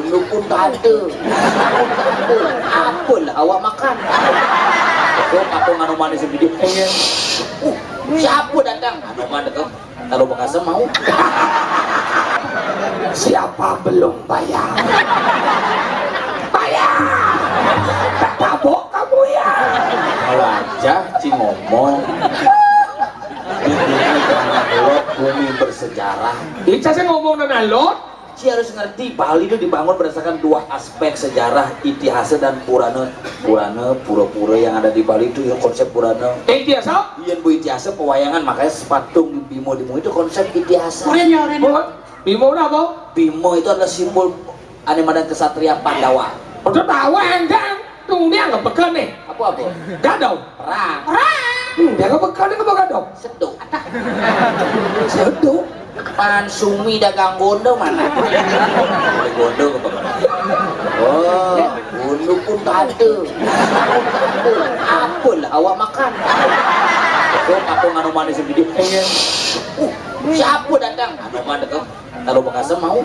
Gundu pun tante. Apalah awak makan. Kok aku nganu manis video. Siapa datang? Anu mana tuh? Kalau Bekasem mau. Siapa belum bayar? Bayar! Tak tabok kamu ya. Wajah Ci ngomong. Lot bumi bersejarah. Ica saya ngomong dengan lot. Ci harus ngerti Bali itu dibangun berdasarkan dua aspek sejarah, itihasa dan purana. Pura-pura yang ada di Bali itu ya konsep purana. Itihasa? Iya bu itihasa pewayangan, makanya patung di Bimo itu konsep itihasa. Bimo apa? Bimo itu adalah simbol anima dan kesatria Pandawa. Udah tahu enggak? Tunggu dia nggak pekan nih. Apa? Gadau. Perang. Dia nggak pekan dia nggak gadau. Seduk. Seduk. Pansumi dagang gondo mana? Gondo ke Pak? Oh, gondo pun tante. Apalah awak makan. Kok aku nganu manis video. Siapa datang? Anu mana tuh? Kalau Bekasem mau.